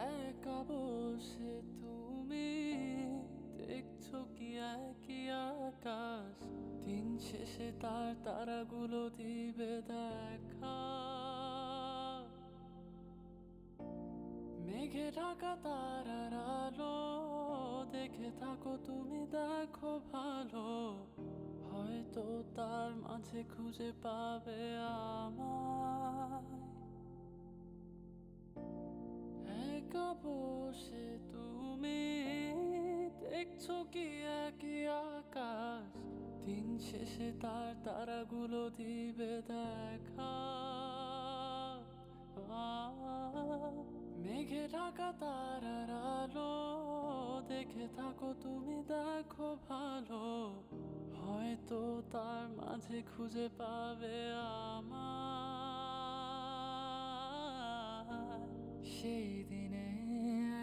একা বসে তুমি দেখছো কি একই আকাশ, দিন শেষে তার তারাগুলো দিবে দেখা। মেঘে ঢাকা তারার আলো দেখে থাকো তুমি, দেখো ভালো, হয়তো তার মাঝে খুঁজে পাবে আমায়। একা বসে তুমি দেখছো কি একই আকাশ, দিন শেষে তার তারাগুলো দিবে দেখা। মেঘে ঢাকা তারার আলো দেখে থাকো তুমি, দেখো ভালো, হয়তো তার মাঝে খুঁজে পাবে আমায়। সেই দিনে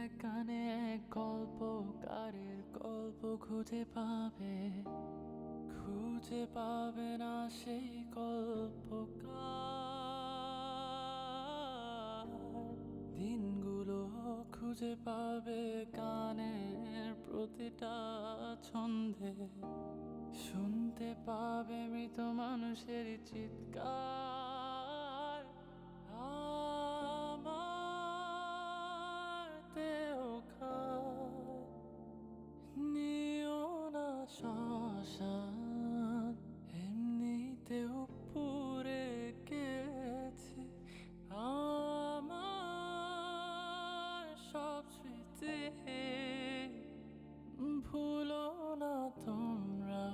এক কানে এক গল্পকারের গল্প খুঁজে পাবে না সেই গল্পকার। দিনগুলো খুঁজে পাবে গানের প্রতিটা ছন্দে, শুনতে পাবে মৃত মানুষের চিৎকার। আমার দেহ খায় নিও না শ্মশান, এমনিতেও পুড়ে গেছে আমার সব স্মৃতি। ভুলো না তোমরা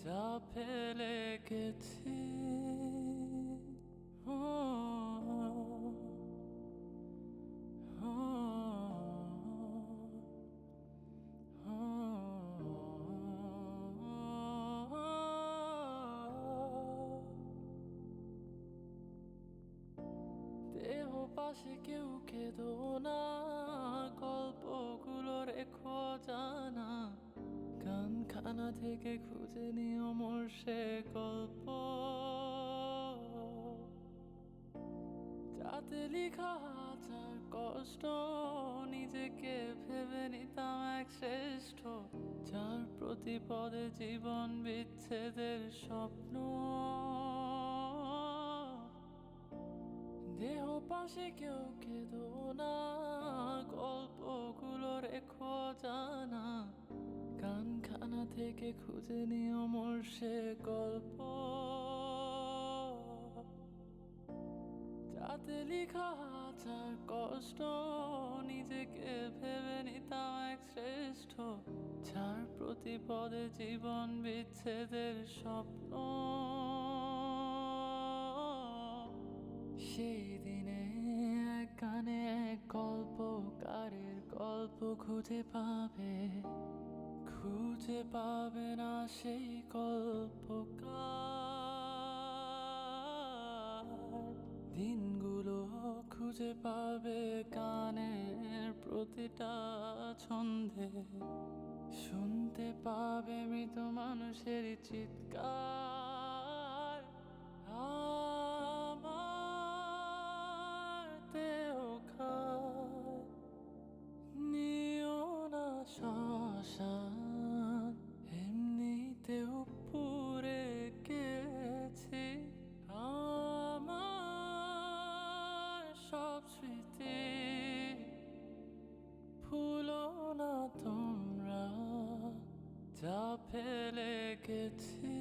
যা ফেলে গেছি। ও, ও, দেহ পাশে কেউ কেঁদো না, গল্পগুলো রেখো জানা, গানখানা থেকে খুঁজে নিও মোর সে গল্প, যাতে লিখা হাজার কষ্ট নিজেকে ভেবে নিতাম এক শ্রেষ্ঠ, যার প্রতি পদে জীবন বিচ্ছেদের স্বপ্ন। দেহ পাশে কেউ কেঁদো না, গল্পগুলো রেখো জানা, গানখানা থেকে খুঁজে নিও মোর সে গল্প, যাতে লিখা হাজার কষ্ট নিজেকে ভেবে নিতাম এক শ্রেষ্ঠ, যার প্রতি পদে জীবন বিচ্ছেদের স্বপ্ন। সেই দিনে এক গানে এক গল্পকারের গল্প খুঁজে পাবে না সেই গল্পকার। দিনগুলো খুঁজে পাবে গানের প্রতিটা ছন্দে, শুনতে পাবে মৃত মানুষের চিৎকার। আমার দেহ খায় নিও না শ্মশান, এমনিতেও পুড়ে গেছি আমার সব স্মৃতি। ভুলো না তোমরা যা ফেলে গেছি।